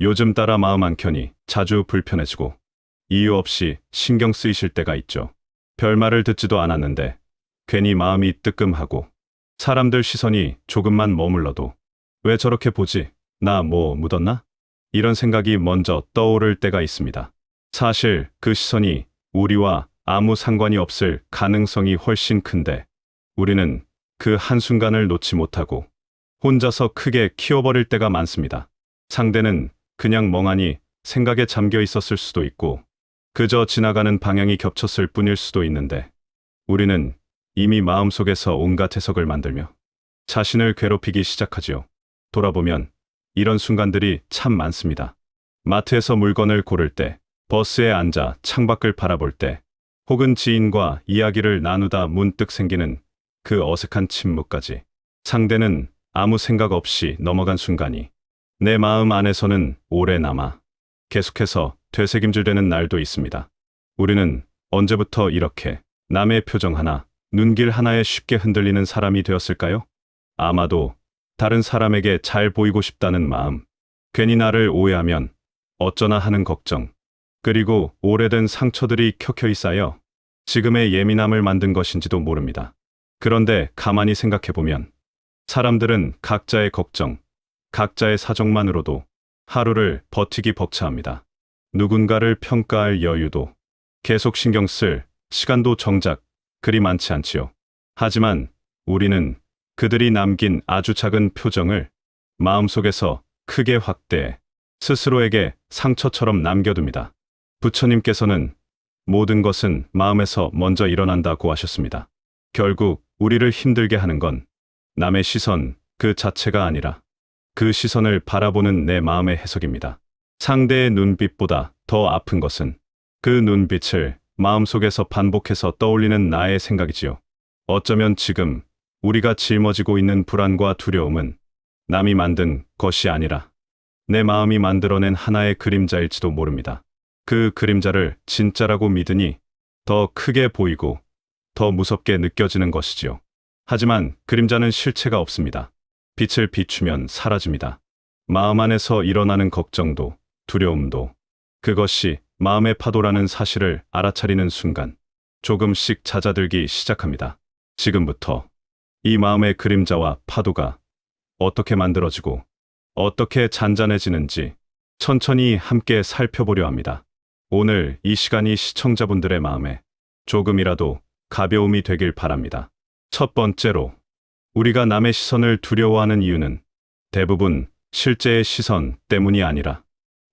요즘 따라 마음 한켠이 자주 불편해지고 이유 없이 신경 쓰이실 때가 있죠. 별말을 듣지도 않았는데 괜히 마음이 뜨끔하고 사람들 시선이 조금만 머물러도 왜 저렇게 보지? 나 뭐 묻었나? 이런 생각이 먼저 떠오를 때가 있습니다. 사실 그 시선이 우리와 아무 상관이 없을 가능성이 훨씬 큰데 우리는 그 한순간을 놓지 못하고 혼자서 크게 키워버릴 때가 많습니다. 상대는 그냥 멍하니 생각에 잠겨 있었을 수도 있고 그저 지나가는 방향이 겹쳤을 뿐일 수도 있는데 우리는 이미 마음속에서 온갖 해석을 만들며 자신을 괴롭히기 시작하지요. 돌아보면 이런 순간들이 참 많습니다. 마트에서 물건을 고를 때, 버스에 앉아 창밖을 바라볼 때, 혹은 지인과 이야기를 나누다 문득 생기는 그 어색한 침묵까지 상대는 아무 생각 없이 넘어간 순간이 내 마음 안에서는 오래 남아 계속해서 되새김질되는 날도 있습니다. 우리는 언제부터 이렇게 남의 표정 하나, 눈길 하나에 쉽게 흔들리는 사람이 되었을까요? 아마도 다른 사람에게 잘 보이고 싶다는 마음, 괜히 나를 오해하면 어쩌나 하는 걱정, 그리고 오래된 상처들이 켜켜이 쌓여 지금의 예민함을 만든 것인지도 모릅니다. 그런데 가만히 생각해보면 사람들은 각자의 걱정, 각자의 사정만으로도 하루를 버티기 벅차합니다. 누군가를 평가할 여유도, 계속 신경 쓸 시간도 정작 그리 많지 않지요. 하지만 우리는 그들이 남긴 아주 작은 표정을 마음속에서 크게 확대해 스스로에게 상처처럼 남겨둡니다. 부처님께서는 모든 것은 마음에서 먼저 일어난다고 하셨습니다. 결국 우리를 힘들게 하는 건 남의 시선 그 자체가 아니라 그 시선을 바라보는 내 마음의 해석입니다. 상대의 눈빛보다 더 아픈 것은 그 눈빛을 마음속에서 반복해서 떠올리는 나의 생각이지요. 어쩌면 지금 우리가 짊어지고 있는 불안과 두려움은 남이 만든 것이 아니라 내 마음이 만들어낸 하나의 그림자일지도 모릅니다. 그 그림자를 진짜라고 믿으니 더 크게 보이고 더 무섭게 느껴지는 것이지요. 하지만 그림자는 실체가 없습니다. 빛을 비추면 사라집니다. 마음 안에서 일어나는 걱정도 두려움도 그것이 마음의 파도라는 사실을 알아차리는 순간 조금씩 잦아들기 시작합니다. 지금부터 이 마음의 그림자와 파도가 어떻게 만들어지고 어떻게 잔잔해지는지 천천히 함께 살펴보려 합니다. 오늘 이 시간이 시청자분들의 마음에 조금이라도 가벼움이 되길 바랍니다. 첫 번째로, 우리가 남의 시선을 두려워하는 이유는 대부분 실제의 시선 때문이 아니라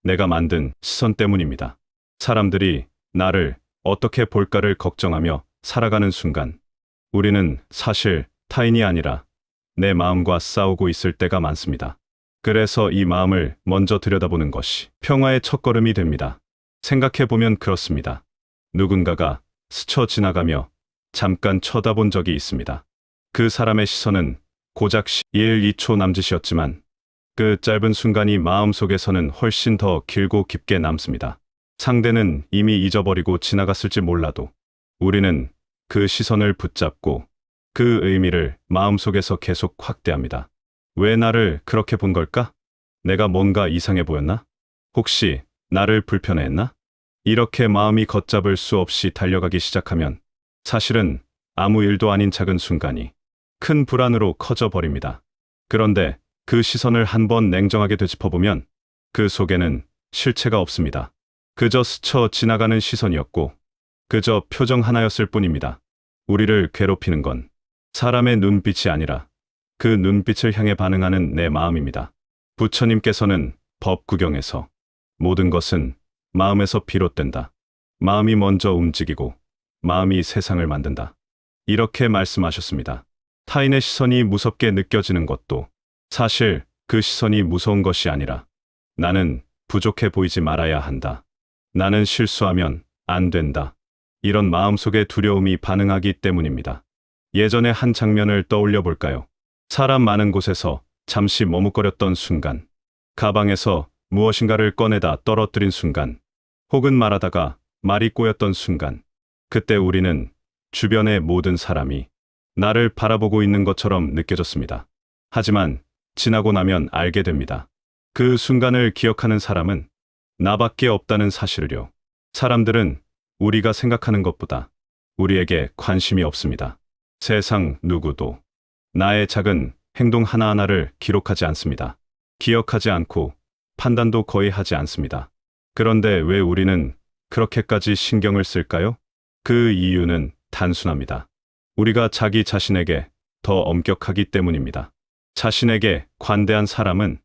내가 만든 시선 때문입니다. 사람들이 나를 어떻게 볼까를 걱정하며 살아가는 순간 우리는 사실 타인이 아니라 내 마음과 싸우고 있을 때가 많습니다. 그래서 이 마음을 먼저 들여다보는 것이 평화의 첫걸음이 됩니다. 생각해보면 그렇습니다. 누군가가 스쳐 지나가며 잠깐 쳐다본 적이 있습니다. 그 사람의 시선은 고작 1, 2초 남짓이었지만 그 짧은 순간이 마음속에서는 훨씬 더 길고 깊게 남습니다. 상대는 이미 잊어버리고 지나갔을지 몰라도 우리는 그 시선을 붙잡고 그 의미를 마음속에서 계속 확대합니다. 왜 나를 그렇게 본 걸까? 내가 뭔가 이상해 보였나? 혹시 나를 불편해했나? 이렇게 마음이 걷잡을 수 없이 달려가기 시작하면 사실은 아무 일도 아닌 작은 순간이 큰 불안으로 커져 버립니다. 그런데 그 시선을 한번 냉정하게 되짚어보면 그 속에는 실체가 없습니다. 그저 스쳐 지나가는 시선이었고 그저 표정 하나였을 뿐입니다. 우리를 괴롭히는 건 사람의 눈빛이 아니라 그 눈빛을 향해 반응하는 내 마음입니다. 부처님께서는 법구경에서 모든 것은 마음에서 비롯된다. 마음이 먼저 움직이고 마음이 세상을 만든다. 이렇게 말씀하셨습니다. 타인의 시선이 무섭게 느껴지는 것도 사실 그 시선이 무서운 것이 아니라 나는 부족해 보이지 말아야 한다. 나는 실수하면 안 된다. 이런 마음속의 두려움이 반응하기 때문입니다. 예전의 한 장면을 떠올려 볼까요? 사람 많은 곳에서 잠시 머뭇거렸던 순간, 가방에서 무엇인가를 꺼내다 떨어뜨린 순간, 혹은 말하다가 말이 꼬였던 순간, 그때 우리는 주변의 모든 사람이 나를 바라보고 있는 것처럼 느껴졌습니다. 하지만 지나고 나면 알게 됩니다. 그 순간을 기억하는 사람은 나밖에 없다는 사실을요. 사람들은 우리가 생각하는 것보다 우리에게 관심이 없습니다. 세상 누구도 나의 작은 행동 하나하나를 기록하지 않습니다. 기억하지 않고 판단도 거의 하지 않습니다. 그런데 왜 우리는 그렇게까지 신경을 쓸까요? 그 이유는 단순합니다. 우리가 자기 자신에게 더 엄격하기 때문입니다. 자신에게 관대한 사람은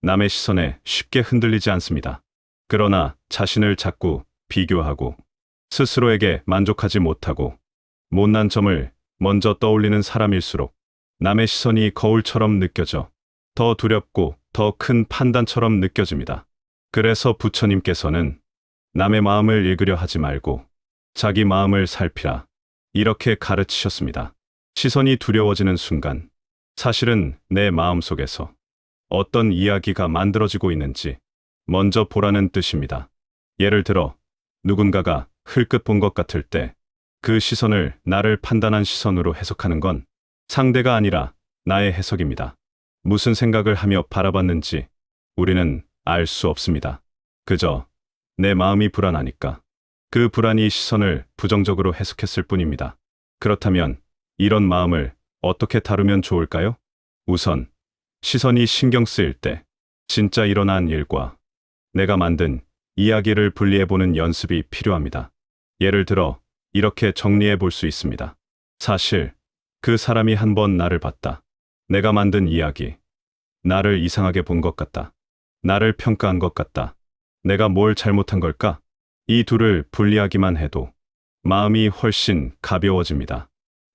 남의 시선에 쉽게 흔들리지 않습니다. 그러나 자신을 자꾸 비교하고 스스로에게 만족하지 못하고 못난 점을 먼저 떠올리는 사람일수록 남의 시선이 거울처럼 느껴져 더 두렵고 더 큰 판단처럼 느껴집니다. 그래서 부처님께서는 남의 마음을 읽으려 하지 말고 자기 마음을 살피라 이렇게 가르치셨습니다. 시선이 두려워지는 순간 사실은 내 마음 속에서 어떤 이야기가 만들어지고 있는지 먼저 보라는 뜻입니다. 예를 들어 누군가가 흘끗 본 것 같을 때 그 시선을 나를 판단한 시선으로 해석하는 건 상대가 아니라 나의 해석입니다. 무슨 생각을 하며 바라봤는지 우리는 알 수 없습니다. 그저 내 마음이 불안하니까 그 불안이 시선을 부정적으로 해석했을 뿐입니다. 그렇다면 이런 마음을 어떻게 다루면 좋을까요? 우선 시선이 신경 쓰일 때 진짜 일어난 일과 내가 만든 이야기를 분리해보는 연습이 필요합니다. 예를 들어 이렇게 정리해 볼 수 있습니다. 사실 그 사람이 한번 나를 봤다. 내가 만든 이야기. 나를 이상하게 본 것 같다. 나를 평가한 것 같다. 내가 뭘 잘못한 걸까? 이 둘을 분리하기만 해도 마음이 훨씬 가벼워집니다.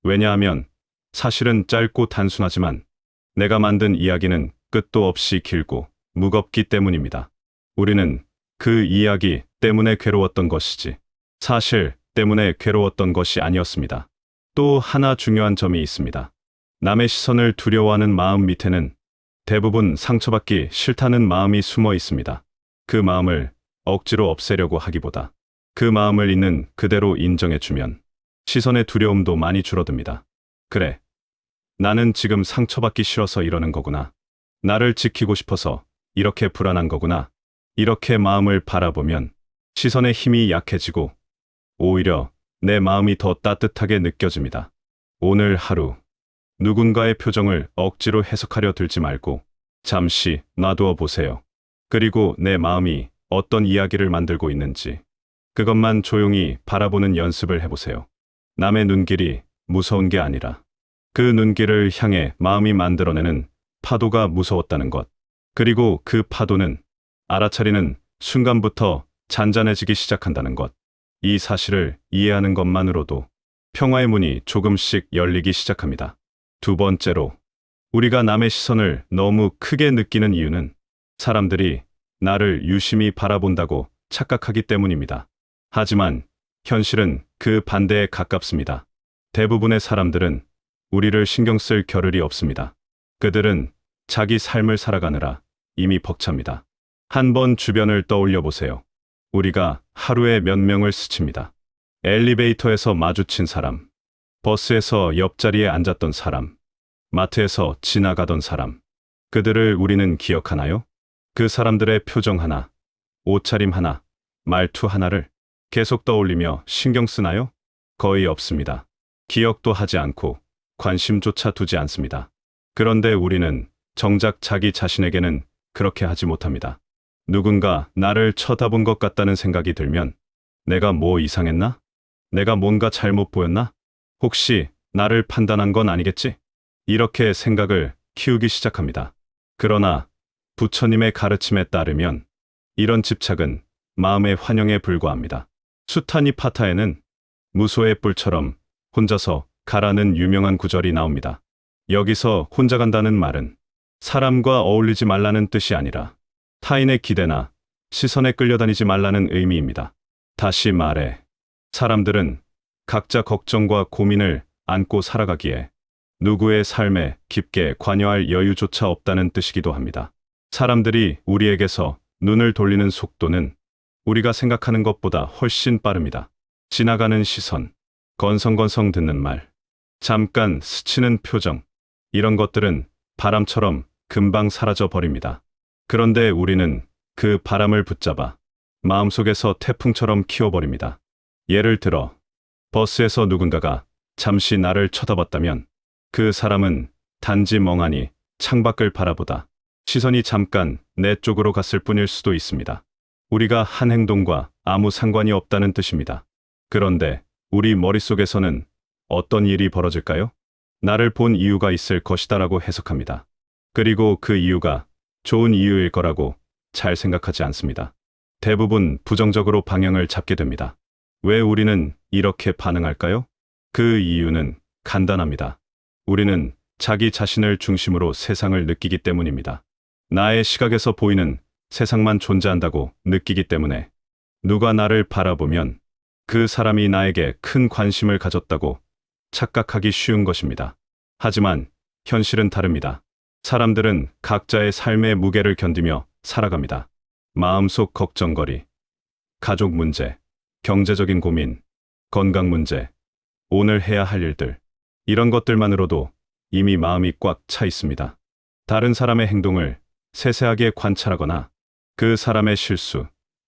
왜냐하면 사실은 짧고 단순하지만 내가 만든 이야기는 끝도 없이 길고 무겁기 때문입니다. 우리는 그 이야기 때문에 괴로웠던 것이지 사실 때문에 괴로웠던 것이 아니었습니다. 또 하나 중요한 점이 있습니다. 남의 시선을 두려워하는 마음 밑에는 대부분 상처받기 싫다는 마음이 숨어 있습니다. 그 마음을 억지로 없애려고 하기보다 그 마음을 있는 그대로 인정해주면 시선의 두려움도 많이 줄어듭니다. 그래, 나는 지금 상처받기 싫어서 이러는 거구나. 나를 지키고 싶어서 이렇게 불안한 거구나. 이렇게 마음을 바라보면 시선의 힘이 약해지고 오히려 내 마음이 더 따뜻하게 느껴집니다. 오늘 하루 누군가의 표정을 억지로 해석하려 들지 말고 잠시 놔두어 보세요. 그리고 내 마음이 어떤 이야기를 만들고 있는지 그것만 조용히 바라보는 연습을 해보세요. 남의 눈길이 무서운 게 아니라 그 눈길을 향해 마음이 만들어내는 파도가 무서웠다는 것. 그리고 그 파도는 알아차리는 순간부터 잔잔해지기 시작한다는 것. 이 사실을 이해하는 것만으로도 평화의 문이 조금씩 열리기 시작합니다. 두 번째로, 우리가 남의 시선을 너무 크게 느끼는 이유는 사람들이 나를 유심히 바라본다고 착각하기 때문입니다. 하지만 현실은 그 반대에 가깝습니다. 대부분의 사람들은 우리를 신경 쓸 겨를이 없습니다. 그들은 자기 삶을 살아가느라 이미 벅찹니다. 한번 주변을 떠올려 보세요. 우리가 하루에 몇 명을 스칩니다. 엘리베이터에서 마주친 사람, 버스에서 옆자리에 앉았던 사람, 마트에서 지나가던 사람. 그들을 우리는 기억하나요? 그 사람들의 표정 하나, 옷차림 하나, 말투 하나를 계속 떠올리며 신경 쓰나요? 거의 없습니다. 기억도 하지 않고 관심조차 두지 않습니다. 그런데 우리는 정작 자기 자신에게는 그렇게 하지 못합니다. 누군가 나를 쳐다본 것 같다는 생각이 들면 내가 뭐 이상했나? 내가 뭔가 잘못 보였나? 혹시 나를 판단한 건 아니겠지? 이렇게 생각을 키우기 시작합니다. 그러나 부처님의 가르침에 따르면 이런 집착은 마음의 환영에 불과합니다. 수타니파타에는 무소의 뿔처럼 혼자서 가라는 유명한 구절이 나옵니다. 여기서 혼자 간다는 말은 사람과 어울리지 말라는 뜻이 아니라 타인의 기대나 시선에 끌려다니지 말라는 의미입니다. 다시 말해, 사람들은 각자 걱정과 고민을 안고 살아가기에 누구의 삶에 깊게 관여할 여유조차 없다는 뜻이기도 합니다. 사람들이 우리에게서 눈을 돌리는 속도는 우리가 생각하는 것보다 훨씬 빠릅니다. 지나가는 시선, 건성건성 듣는 말, 잠깐 스치는 표정, 이런 것들은 바람처럼 금방 사라져 버립니다. 그런데 우리는 그 바람을 붙잡아 마음속에서 태풍처럼 키워버립니다. 예를 들어, 버스에서 누군가가 잠시 나를 쳐다봤다면 그 사람은 단지 멍하니 창밖을 바라보다 시선이 잠깐 내 쪽으로 갔을 뿐일 수도 있습니다. 우리가 한 행동과 아무 상관이 없다는 뜻입니다. 그런데 우리 머릿속에서는 어떤 일이 벌어질까요? 나를 본 이유가 있을 것이다라고 해석합니다. 그리고 그 이유가 좋은 이유일 거라고 잘 생각하지 않습니다. 대부분 부정적으로 방향을 잡게 됩니다. 왜 우리는 이렇게 반응할까요? 그 이유는 간단합니다. 우리는 자기 자신을 중심으로 세상을 느끼기 때문입니다. 나의 시각에서 보이는 세상만 존재한다고 느끼기 때문에 누가 나를 바라보면 그 사람이 나에게 큰 관심을 가졌다고 착각하기 쉬운 것입니다. 하지만 현실은 다릅니다. 사람들은 각자의 삶의 무게를 견디며 살아갑니다. 마음속 걱정거리, 가족 문제, 경제적인 고민, 건강 문제, 오늘 해야 할 일들, 이런 것들만으로도 이미 마음이 꽉 차 있습니다. 다른 사람의 행동을 세세하게 관찰하거나 그 사람의 실수,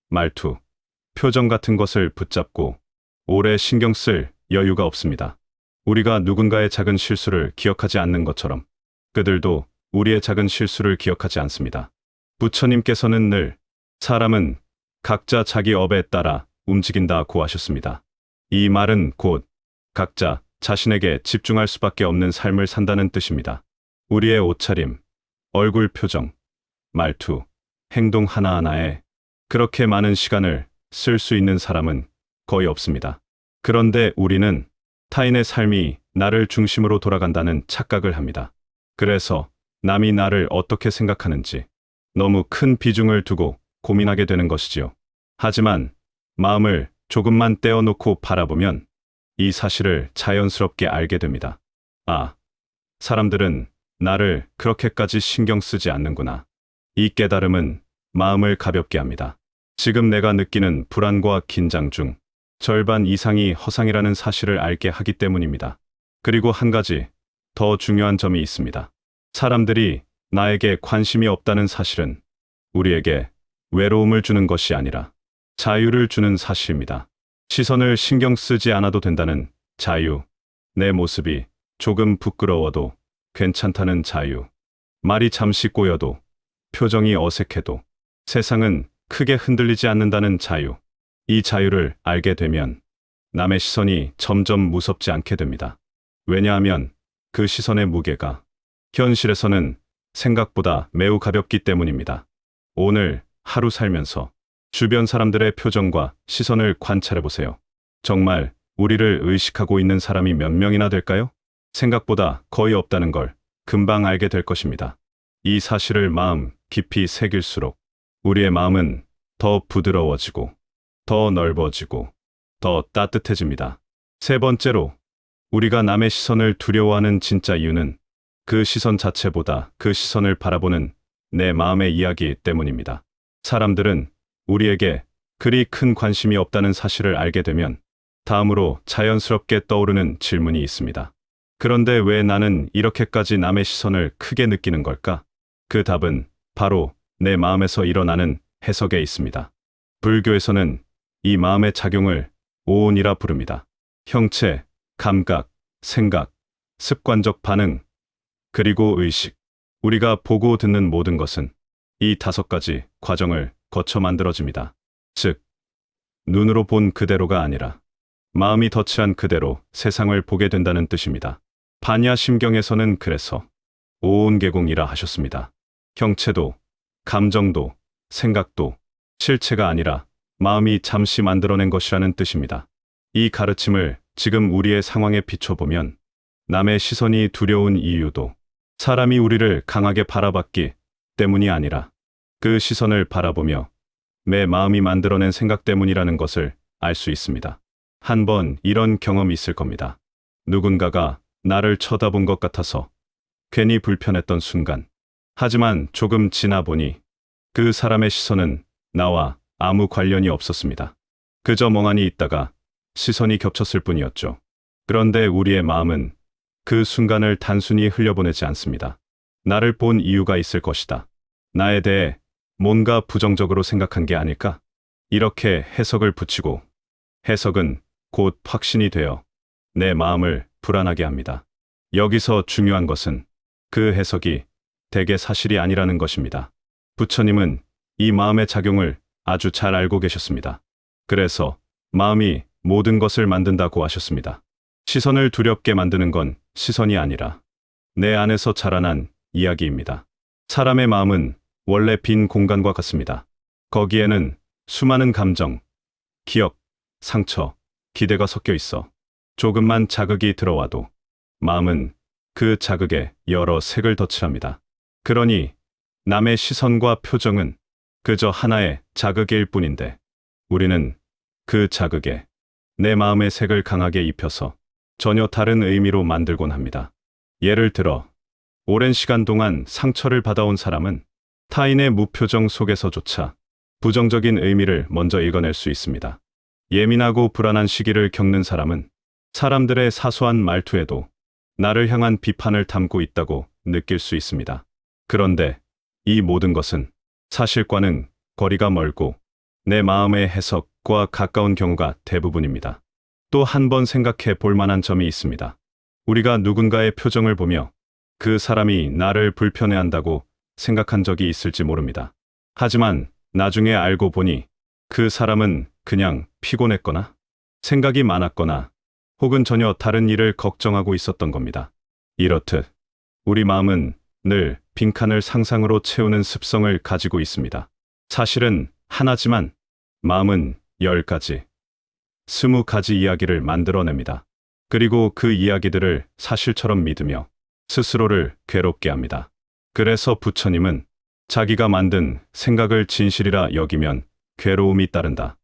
말투, 표정 같은 것을 붙잡고 오래 신경 쓸 여유가 없습니다. 우리가 누군가의 작은 실수를 기억하지 않는 것처럼 그들도 우리의 작은 실수를 기억하지 않습니다. 부처님께서는 늘 사람은 각자 자기 업에 따라 움직인다고 하셨습니다. 이 말은 곧 각자 자신에게 집중할 수밖에 없는 삶을 산다는 뜻입니다. 우리의 옷차림, 얼굴 표정, 말투, 행동 하나하나에 그렇게 많은 시간을 쓸 수 있는 사람은 거의 없습니다. 그런데 우리는 타인의 삶이 나를 중심으로 돌아간다는 착각을 합니다. 그래서 남이 나를 어떻게 생각하는지 너무 큰 비중을 두고 고민하게 되는 것이지요. 하지만 마음을 조금만 떼어놓고 바라보면 이 사실을 자연스럽게 알게 됩니다. 아, 사람들은 나를 그렇게까지 신경 쓰지 않는구나. 이 깨달음은 마음을 가볍게 합니다. 지금 내가 느끼는 불안과 긴장 중 절반 이상이 허상이라는 사실을 알게 하기 때문입니다. 그리고 한 가지 더 중요한 점이 있습니다. 사람들이 나에게 관심이 없다는 사실은 우리에게 외로움을 주는 것이 아니라 자유를 주는 사실입니다. 시선을 신경 쓰지 않아도 된다는 자유, 내 모습이 조금 부끄러워도 괜찮다는 자유, 말이 잠시 꼬여도 표정이 어색해도 세상은 크게 흔들리지 않는다는 자유, 이 자유를 알게 되면 남의 시선이 점점 무섭지 않게 됩니다. 왜냐하면 그 시선의 무게가 현실에서는 생각보다 매우 가볍기 때문입니다. 오늘 하루 살면서 주변 사람들의 표정과 시선을 관찰해 보세요. 정말 우리를 의식하고 있는 사람이 몇 명이나 될까요? 생각보다 거의 없다는 걸 금방 알게 될 것입니다. 이 사실을 마음 깊이 새길수록 우리의 마음은 더 부드러워지고 더 넓어지고 더 따뜻해집니다. 세 번째로, 우리가 남의 시선을 두려워하는 진짜 이유는 그 시선 자체보다 그 시선을 바라보는 내 마음의 이야기 때문입니다. 사람들은 우리에게 그리 큰 관심이 없다는 사실을 알게 되면 다음으로 자연스럽게 떠오르는 질문이 있습니다. 그런데 왜 나는 이렇게까지 남의 시선을 크게 느끼는 걸까? 그 답은 바로 내 마음에서 일어나는 해석에 있습니다. 불교에서는 이 마음의 작용을 오온이라 부릅니다. 형체, 감각, 생각, 습관적 반응, 그리고 의식. 우리가 보고 듣는 모든 것은 이 5가지 과정을 거쳐 만들어집니다. 즉, 눈으로 본 그대로가 아니라 마음이 터치한 그대로 세상을 보게 된다는 뜻입니다. 반야심경에서는 그래서 오온계공이라 하셨습니다. 형체도, 감정도, 생각도 실체가 아니라 마음이 잠시 만들어낸 것이라는 뜻입니다. 이 가르침을 지금 우리의 상황에 비춰보면 남의 시선이 두려운 이유도 사람이 우리를 강하게 바라봤기 때문이 아니라 그 시선을 바라보며 내 마음이 만들어낸 생각 때문이라는 것을 알 수 있습니다. 한번 이런 경험이 있을 겁니다. 누군가가 나를 쳐다본 것 같아서 괜히 불편했던 순간. 하지만 조금 지나 보니 그 사람의 시선은 나와 아무 관련이 없었습니다. 그저 멍하니 있다가 시선이 겹쳤을 뿐이었죠. 그런데 우리의 마음은 그 순간을 단순히 흘려보내지 않습니다. 나를 본 이유가 있을 것이다. 나에 대해 뭔가 부정적으로 생각한 게 아닐까? 이렇게 해석을 붙이고 해석은 곧 확신이 되어 내 마음을 불안하게 합니다. 여기서 중요한 것은 그 해석이 대개 사실이 아니라는 것입니다. 부처님은 이 마음의 작용을 아주 잘 알고 계셨습니다. 그래서 마음이 모든 것을 만든다고 하셨습니다. 시선을 두렵게 만드는 건 시선이 아니라 내 안에서 자라난 이야기입니다. 사람의 마음은 원래 빈 공간과 같습니다. 거기에는 수많은 감정, 기억, 상처, 기대가 섞여 있어 조금만 자극이 들어와도 마음은 그 자극에 여러 색을 덧칠합니다. 그러니 남의 시선과 표정은 그저 하나의 자극일 뿐인데 우리는 그 자극에 내 마음의 색을 강하게 입혀서 전혀 다른 의미로 만들곤 합니다. 예를 들어 오랜 시간 동안 상처를 받아온 사람은 타인의 무표정 속에서조차 부정적인 의미를 먼저 읽어낼 수 있습니다. 예민하고 불안한 시기를 겪는 사람은 사람들의 사소한 말투에도 나를 향한 비판을 담고 있다고 느낄 수 있습니다. 그런데 이 모든 것은 사실과는 거리가 멀고 내 마음의 해석과 가까운 경우가 대부분입니다. 또 한 번 생각해 볼 만한 점이 있습니다. 우리가 누군가의 표정을 보며 그 사람이 나를 불편해한다고 생각한 적이 있을지 모릅니다. 하지만 나중에 알고 보니 그 사람은 그냥 피곤했거나 생각이 많았거나 혹은 전혀 다른 일을 걱정하고 있었던 겁니다. 이렇듯 우리 마음은 늘 빈칸을 상상으로 채우는 습성을 가지고 있습니다. 사실은 하나지만 마음은 10가지, 20가지 이야기를 만들어냅니다. 그리고 그 이야기들을 사실처럼 믿으며 스스로를 괴롭게 합니다. 그래서 부처님은 자기가 만든 생각을 진실이라 여기면 괴로움이 따른다.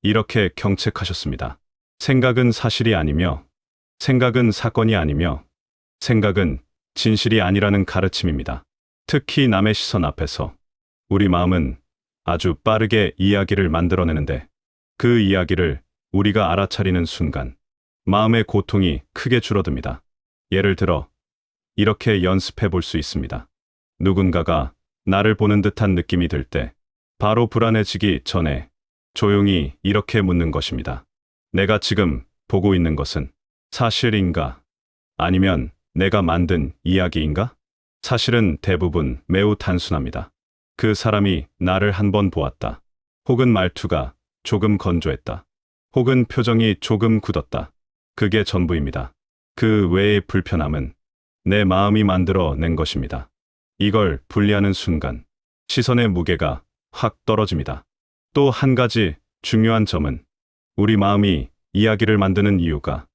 이렇게 경책하셨습니다. 생각은 사실이 아니며 생각은 사건이 아니며 생각은 진실이 아니라는 가르침입니다. 특히 남의 시선 앞에서 우리 마음은 아주 빠르게 이야기를 만들어내는데 그 이야기를 우리가 알아차리는 순간 마음의 고통이 크게 줄어듭니다. 예를 들어 이렇게 연습해 볼 수 있습니다. 누군가가 나를 보는 듯한 느낌이 들 때 바로 불안해지기 전에 조용히 이렇게 묻는 것입니다. 내가 지금 보고 있는 것은 사실인가? 아니면 내가 만든 이야기인가? 사실은 대부분 매우 단순합니다. 그 사람이 나를 한 번 보았다. 혹은 말투가 조금 건조했다. 혹은 표정이 조금 굳었다. 그게 전부입니다. 그 외의 불편함은 내 마음이 만들어낸 것입니다. 이걸 분리하는 순간 시선의 무게가 확 떨어집니다. 또 한 가지 중요한 점은 우리 마음이 이야기를 만드는 이유가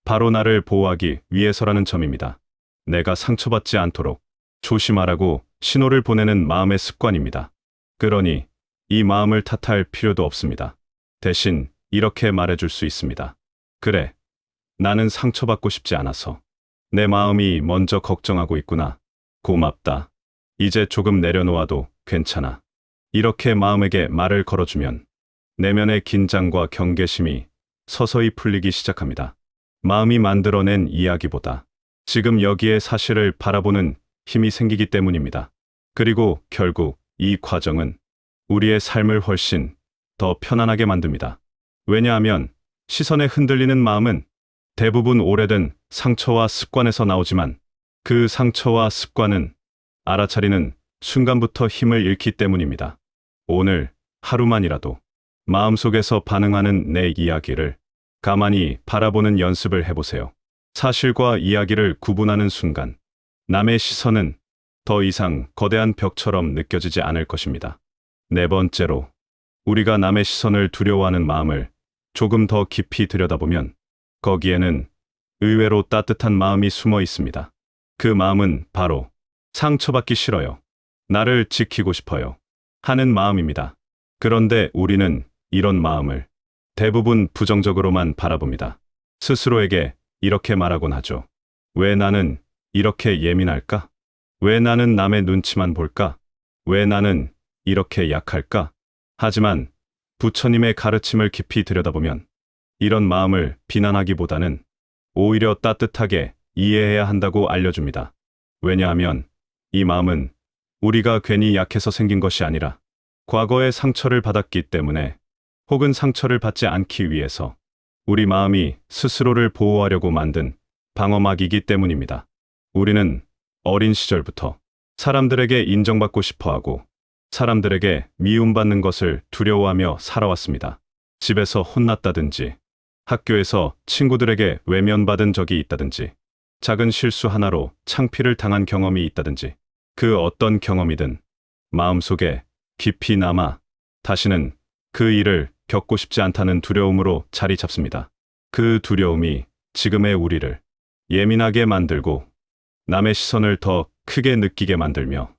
바로 나를 보호하기 위해서라는 점입니다. 내가 상처받지 않도록 조심하라고 신호를 보내는 마음의 습관입니다. 그러니 이 마음을 탓할 필요도 없습니다. 대신 이렇게 말해줄 수 있습니다. 그래, 나는 상처받고 싶지 않아서 내 마음이 먼저 걱정하고 있구나. 고맙다. 이제 조금 내려놓아도 괜찮아. 이렇게 마음에게 말을 걸어주면 내면의 긴장과 경계심이 서서히 풀리기 시작합니다. 마음이 만들어낸 이야기보다 지금 여기에 사실을 바라보는 힘이 생기기 때문입니다. 그리고 결국 이 과정은 우리의 삶을 훨씬 더 편안하게 만듭니다. 왜냐하면 시선에 흔들리는 마음은 대부분 오래된 상처와 습관에서 나오지만 그 상처와 습관은 알아차리는 순간부터 힘을 잃기 때문입니다. 오늘 하루만이라도 마음속에서 반응하는 내 이야기를 가만히 바라보는 연습을 해보세요. 사실과 이야기를 구분하는 순간 남의 시선은 더 이상 거대한 벽처럼 느껴지지 않을 것입니다. 네 번째로, 우리가 남의 시선을 두려워하는 마음을 조금 더 깊이 들여다보면 거기에는 의외로 따뜻한 마음이 숨어 있습니다. 그 마음은 바로 상처받기 싫어요. 나를 지키고 싶어요. 하는 마음입니다. 그런데 우리는 이런 마음을 대부분 부정적으로만 바라봅니다. 스스로에게 이렇게 말하곤 하죠. 왜 나는 이렇게 예민할까? 왜 나는 남의 눈치만 볼까? 왜 나는 이렇게 약할까? 하지만 부처님의 가르침을 깊이 들여다보면 이런 마음을 비난하기보다는 오히려 따뜻하게 이해해야 한다고 알려줍니다. 왜냐하면 이 마음은 우리가 괜히 약해서 생긴 것이 아니라 과거의 상처를 받았기 때문에 혹은 상처를 받지 않기 위해서 우리 마음이 스스로를 보호하려고 만든 방어막이기 때문입니다. 우리는 어린 시절부터 사람들에게 인정받고 싶어 하고 사람들에게 미움받는 것을 두려워하며 살아왔습니다. 집에서 혼났다든지 학교에서 친구들에게 외면받은 적이 있다든지 작은 실수 하나로 창피를 당한 경험이 있다든지 그 어떤 경험이든 마음속에 깊이 남아 다시는 그 일을 겪고 싶지 않다는 두려움으로 자리 잡습니다. 그 두려움이 지금의 우리를 예민하게 만들고 남의 시선을 더 크게 느끼게 만들며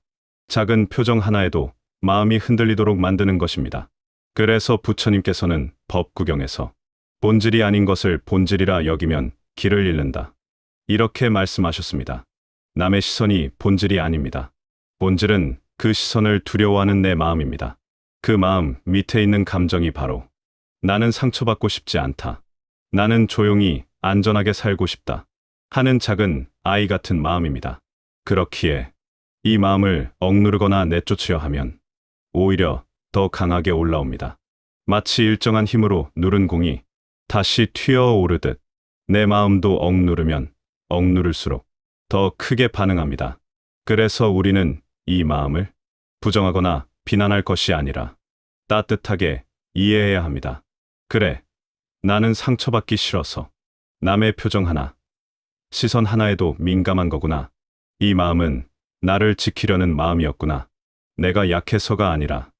작은 표정 하나에도 마음이 흔들리도록 만드는 것입니다. 그래서 부처님께서는 법구경에서 본질이 아닌 것을 본질이라 여기면 길을 잃는다. 이렇게 말씀하셨습니다. 남의 시선이 본질이 아닙니다. 본질은 그 시선을 두려워하는 내 마음입니다. 그 마음 밑에 있는 감정이 바로 나는 상처받고 싶지 않다. 나는 조용히 안전하게 살고 싶다. 하는 작은 아이 같은 마음입니다. 그렇기에 이 마음을 억누르거나 내쫓으려 하면 오히려 더 강하게 올라옵니다. 마치 일정한 힘으로 누른 공이 다시 튀어오르듯 내 마음도 억누르면 억누를수록 더 크게 반응합니다. 그래서 우리는 이 마음을 부정하거나 비난할 것이 아니라 따뜻하게 이해해야 합니다. 그래, 나는 상처받기 싫어서 남의 표정 하나, 시선 하나에도 민감한 거구나. 이 마음은 나를 지키려는 마음이었구나. 내가 약해서가 아니라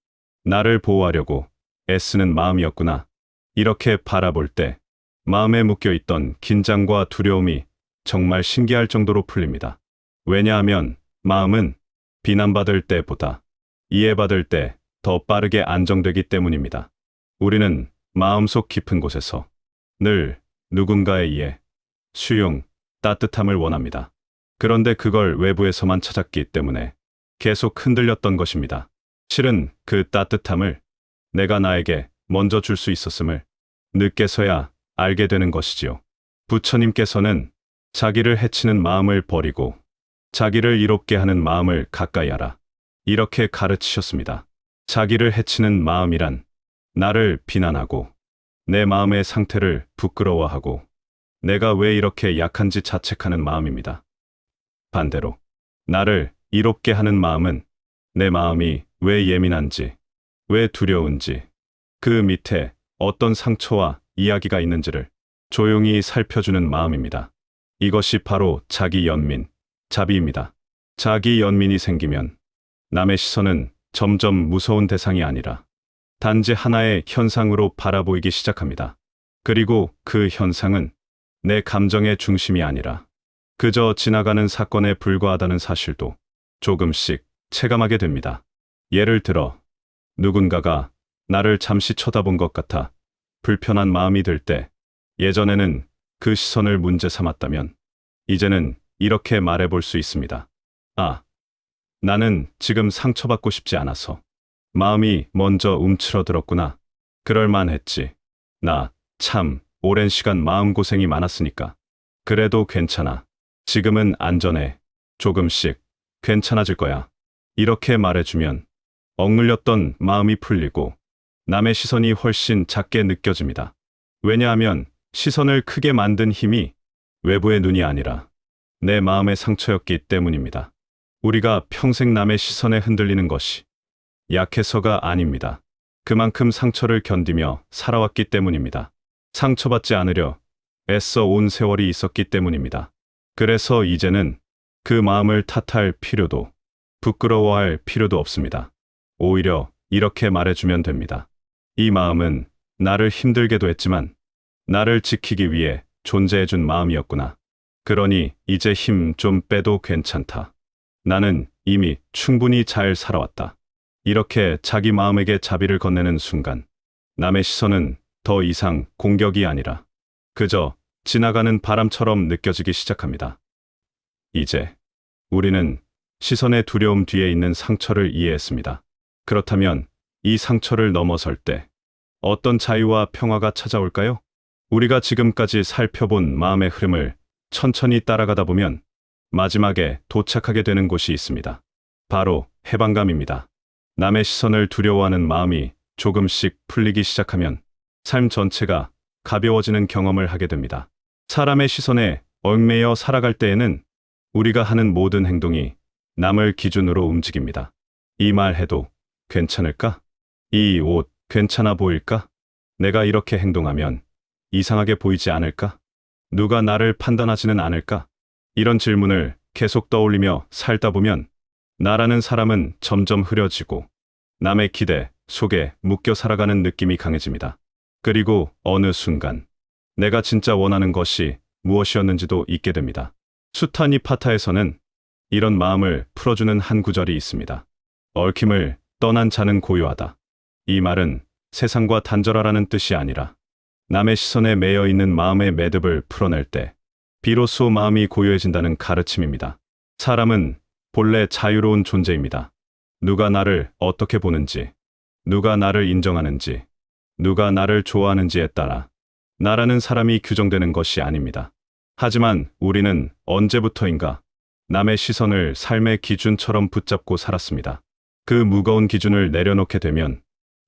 나를 보호하려고 애쓰는 마음이었구나. 이렇게 바라볼 때 마음에 묶여있던 긴장과 두려움이 정말 신기할 정도로 풀립니다. 왜냐하면 마음은 비난받을 때보다 이해받을 때 더 빠르게 안정되기 때문입니다. 우리는 마음속 깊은 곳에서 늘 누군가의 이해, 수용, 따뜻함을 원합니다. 그런데 그걸 외부에서만 찾았기 때문에 계속 흔들렸던 것입니다. 실은 그 따뜻함을 내가 나에게 먼저 줄 수 있었음을 늦게서야 알게 되는 것이지요. 부처님께서는 자기를 해치는 마음을 버리고 자기를 이롭게 하는 마음을 가까이 하라. 이렇게 가르치셨습니다. 자기를 해치는 마음이란 나를 비난하고 내 마음의 상태를 부끄러워하고 내가 왜 이렇게 약한지 자책하는 마음입니다. 반대로 나를 이롭게 하는 마음은 내 마음이 왜 예민한지, 왜 두려운지, 그 밑에 어떤 상처와 이야기가 있는지를 조용히 살펴주는 마음입니다. 이것이 바로 자기 연민, 자비입니다. 자기 연민이 생기면 남의 시선은 점점 무서운 대상이 아니라 단지 하나의 현상으로 바라보이기 시작합니다. 그리고 그 현상은 내 감정의 중심이 아니라 그저 지나가는 사건에 불과하다는 사실도 조금씩 체감하게 됩니다. 예를 들어 누군가가 나를 잠시 쳐다본 것 같아 불편한 마음이 들 때 예전에는 그 시선을 문제 삼았다면 이제는 이렇게 말해볼 수 있습니다. 아, 나는 지금 상처받고 싶지 않아서 마음이 먼저 움츠러들었구나. 그럴만했지. 나 참 오랜 시간 마음고생이 많았으니까. 그래도 괜찮아. 지금은 안전해. 조금씩 괜찮아질 거야. 이렇게 말해주면 억눌렸던 마음이 풀리고 남의 시선이 훨씬 작게 느껴집니다. 왜냐하면 시선을 크게 만든 힘이 외부의 눈이 아니라 내 마음의 상처였기 때문입니다. 우리가 평생 남의 시선에 흔들리는 것이 약해서가 아닙니다. 그만큼 상처를 견디며 살아왔기 때문입니다. 상처받지 않으려 애써 온 세월이 있었기 때문입니다. 그래서 이제는 그 마음을 탓할 필요도 부끄러워할 필요도 없습니다. 오히려 이렇게 말해주면 됩니다. 이 마음은 나를 힘들게도 했지만 나를 지키기 위해 존재해준 마음이었구나. 그러니 이제 힘 좀 빼도 괜찮다. 나는 이미 충분히 잘 살아왔다. 이렇게 자기 마음에게 자비를 건네는 순간 남의 시선은 더 이상 공격이 아니라 그저 지나가는 바람처럼 느껴지기 시작합니다. 이제 우리는 시선의 두려움 뒤에 있는 상처를 이해했습니다. 그렇다면 이 상처를 넘어설 때 어떤 자유와 평화가 찾아올까요? 우리가 지금까지 살펴본 마음의 흐름을 천천히 따라가다 보면 마지막에 도착하게 되는 곳이 있습니다. 바로 해방감입니다. 남의 시선을 두려워하는 마음이 조금씩 풀리기 시작하면 삶 전체가 가벼워지는 경험을 하게 됩니다. 사람의 시선에 얽매여 살아갈 때에는 우리가 하는 모든 행동이 남을 기준으로 움직입니다. 이 말 해도 괜찮을까? 이 옷 괜찮아 보일까? 내가 이렇게 행동하면 이상하게 보이지 않을까? 누가 나를 판단하지는 않을까? 이런 질문을 계속 떠올리며 살다 보면 나라는 사람은 점점 흐려지고 남의 기대 속에 묶여 살아가는 느낌이 강해집니다. 그리고 어느 순간 내가 진짜 원하는 것이 무엇이었는지도 잊게 됩니다. 수타니 파타에서는 이런 마음을 풀어주는 한 구절이 있습니다. 얽힘을 떠난 자는 고요하다. 이 말은 세상과 단절하라는 뜻이 아니라 남의 시선에 매여 있는 마음의 매듭을 풀어낼 때 비로소 마음이 고요해진다는 가르침입니다. 사람은 본래 자유로운 존재입니다. 누가 나를 어떻게 보는지, 누가 나를 인정하는지, 누가 나를 좋아하는지에 따라 나라는 사람이 규정되는 것이 아닙니다. 하지만 우리는 언제부터인가 남의 시선을 삶의 기준처럼 붙잡고 살았습니다. 그 무거운 기준을 내려놓게 되면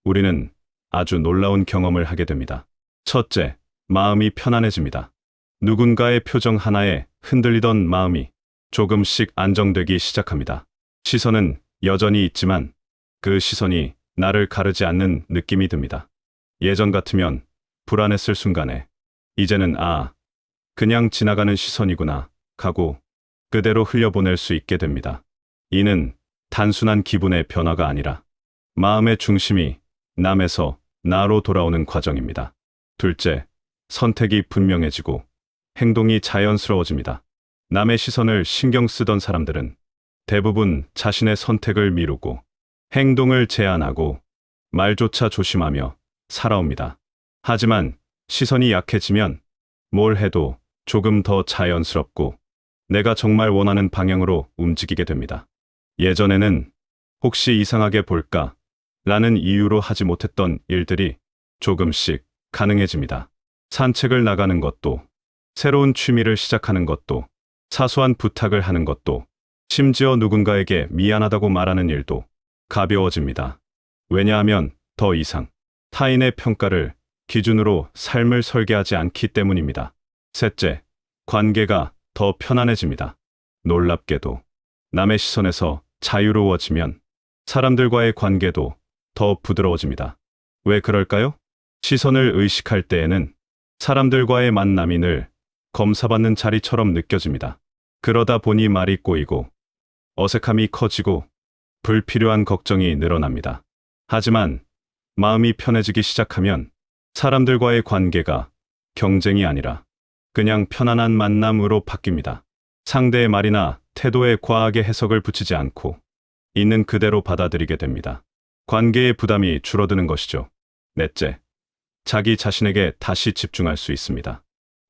우리는 아주 놀라운 경험을 하게 됩니다. 첫째, 마음이 편안해집니다. 누군가의 표정 하나에 흔들리던 마음이 조금씩 안정되기 시작합니다. 시선은 여전히 있지만 그 시선이 나를 가르지 않는 느낌이 듭니다. 예전 같으면 불안했을 순간에 이제는 그냥 지나가는 시선이구나 하고 그대로 흘려보낼 수 있게 됩니다. 이는 단순한 기분의 변화가 아니라 마음의 중심이 남에서 나로 돌아오는 과정입니다. 둘째, 선택이 분명해지고 행동이 자연스러워집니다. 남의 시선을 신경 쓰던 사람들은 대부분 자신의 선택을 미루고 행동을 제한하고 말조차 조심하며 살아옵니다. 하지만 시선이 약해지면 뭘 해도 조금 더 자연스럽고 내가 정말 원하는 방향으로 움직이게 됩니다. 예전에는 혹시 이상하게 볼까? 라는 이유로 하지 못했던 일들이 조금씩 가능해집니다. 산책을 나가는 것도, 새로운 취미를 시작하는 것도, 사소한 부탁을 하는 것도, 심지어 누군가에게 미안하다고 말하는 일도 가벼워집니다. 왜냐하면 더 이상 타인의 평가를 기준으로 삶을 설계하지 않기 때문입니다. 셋째, 관계가 더 편안해집니다. 놀랍게도 남의 시선에서 자유로워지면 사람들과의 관계도 더 부드러워집니다. 왜 그럴까요? 시선을 의식할 때에는 사람들과의 만남이 늘 검사받는 자리처럼 느껴집니다. 그러다 보니 말이 꼬이고 어색함이 커지고 불필요한 걱정이 늘어납니다. 하지만 마음이 편해지기 시작하면 사람들과의 관계가 경쟁이 아니라 그냥 편안한 만남으로 바뀝니다. 상대의 말이나 태도에 과하게 해석을 붙이지 않고 있는 그대로 받아들이게 됩니다. 관계의 부담이 줄어드는 것이죠. 넷째, 자기 자신에게 다시 집중할 수 있습니다.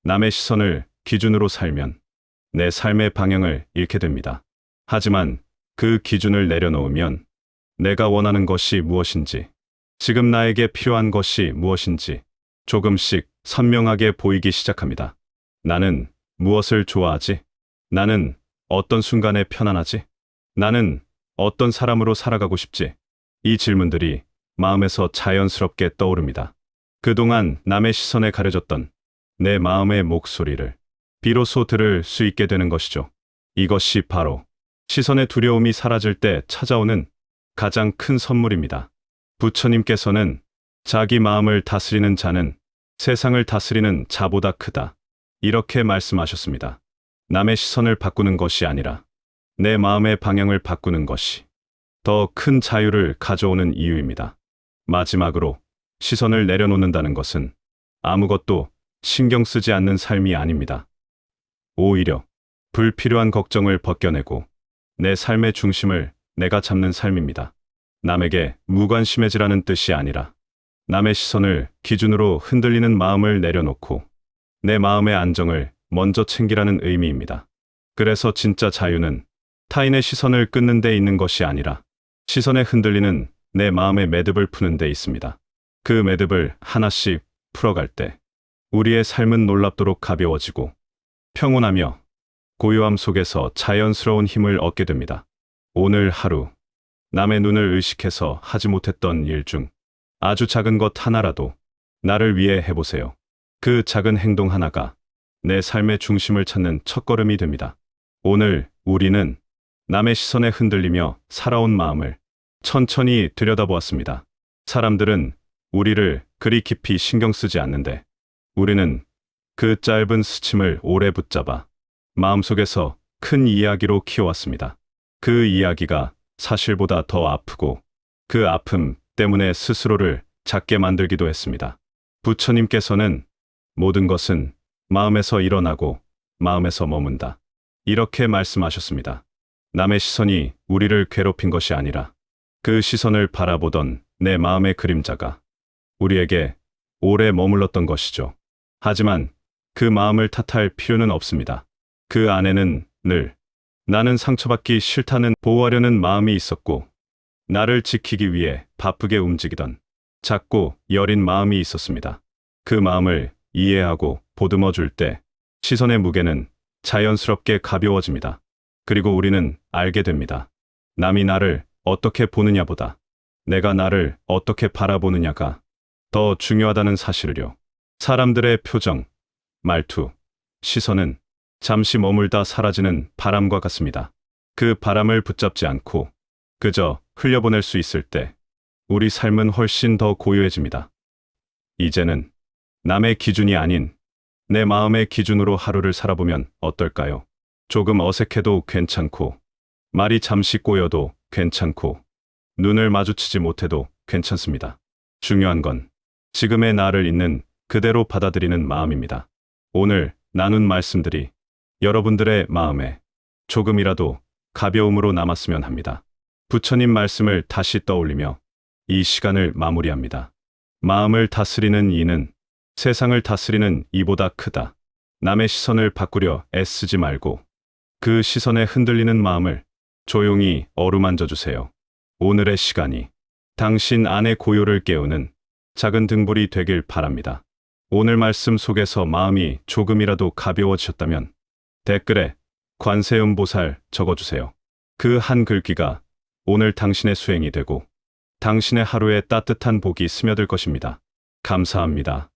남의 시선을 기준으로 살면 내 삶의 방향을 잃게 됩니다. 하지만 그 기준을 내려놓으면 내가 원하는 것이 무엇인지, 지금 나에게 필요한 것이 무엇인지 조금씩 선명하게 보이기 시작합니다. 나는 무엇을 좋아하지? 나는 어떤 순간에 편안하지? 나는 어떤 사람으로 살아가고 싶지? 이 질문들이 마음에서 자연스럽게 떠오릅니다. 그동안 남의 시선에 가려졌던 내 마음의 목소리를 비로소 들을 수 있게 되는 것이죠. 이것이 바로 시선의 두려움이 사라질 때 찾아오는 가장 큰 선물입니다. 부처님께서는 자기 마음을 다스리는 자는 세상을 다스리는 자보다 크다. 이렇게 말씀하셨습니다. 남의 시선을 바꾸는 것이 아니라 내 마음의 방향을 바꾸는 것이 더 큰 자유를 가져오는 이유입니다. 마지막으로 시선을 내려놓는다는 것은 아무것도 신경 쓰지 않는 삶이 아닙니다. 오히려 불필요한 걱정을 벗겨내고 내 삶의 중심을 내가 잡는 삶입니다. 남에게 무관심해지라는 뜻이 아니라 남의 시선을 기준으로 흔들리는 마음을 내려놓고 내 마음의 안정을 먼저 챙기라는 의미입니다. 그래서 진짜 자유는 타인의 시선을 끊는 데 있는 것이 아니라 시선에 흔들리는 내 마음의 매듭을 푸는 데 있습니다. 그 매듭을 하나씩 풀어갈 때 우리의 삶은 놀랍도록 가벼워지고 평온하며 고요함 속에서 자연스러운 힘을 얻게 됩니다. 오늘 하루 남의 눈을 의식해서 하지 못했던 일 중 아주 작은 것 하나라도 나를 위해 해보세요. 그 작은 행동 하나가 내 삶의 중심을 찾는 첫걸음이 됩니다. 오늘 우리는 남의 시선에 흔들리며 살아온 마음을 천천히 들여다보았습니다. 사람들은 우리를 그리 깊이 신경 쓰지 않는데 우리는 그 짧은 스침을 오래 붙잡아 마음속에서 큰 이야기로 키워왔습니다. 그 이야기가 사실보다 더 아프고 그 아픔 때문에 스스로를 작게 만들기도 했습니다. 부처님께서는 모든 것은 마음에서 일어나고 마음에서 머문다. 이렇게 말씀하셨습니다. 남의 시선이 우리를 괴롭힌 것이 아니라 그 시선을 바라보던 내 마음의 그림자가 우리에게 오래 머물렀던 것이죠. 하지만 그 마음을 탓할 필요는 없습니다. 그 안에는 늘 나는 상처받기 싫다는 보호하려는 마음이 있었고 나를 지키기 위해 바쁘게 움직이던 작고 여린 마음이 있었습니다. 그 마음을 이해하고 보듬어 줄 때 시선의 무게는 자연스럽게 가벼워집니다. 그리고 우리는 알게 됩니다. 남이 나를 어떻게 보느냐보다 내가 나를 어떻게 바라보느냐가 더 중요하다는 사실을요. 사람들의 표정, 말투, 시선은 잠시 머물다 사라지는 바람과 같습니다. 그 바람을 붙잡지 않고 그저 흘려보낼 수 있을 때 우리 삶은 훨씬 더 고요해집니다. 이제는 남의 기준이 아닌 내 마음의 기준으로 하루를 살아보면 어떨까요? 조금 어색해도 괜찮고, 말이 잠시 꼬여도 괜찮고, 눈을 마주치지 못해도 괜찮습니다. 중요한 건 지금의 나를 있는 그대로 받아들이는 마음입니다. 오늘 나눈 말씀들이 여러분들의 마음에 조금이라도 가벼움으로 남았으면 합니다. 부처님 말씀을 다시 떠올리며 이 시간을 마무리합니다. 마음을 다스리는 이는 세상을 다스리는 이보다 크다. 남의 시선을 바꾸려 애쓰지 말고 그 시선에 흔들리는 마음을 조용히 어루만져 주세요. 오늘의 시간이 당신 안의 고요를 깨우는 작은 등불이 되길 바랍니다. 오늘 말씀 속에서 마음이 조금이라도 가벼워지셨다면 댓글에 관세음보살 적어주세요. 그 한 글귀가 오늘 당신의 수행이 되고 당신의 하루에 따뜻한 복이 스며들 것입니다. 감사합니다.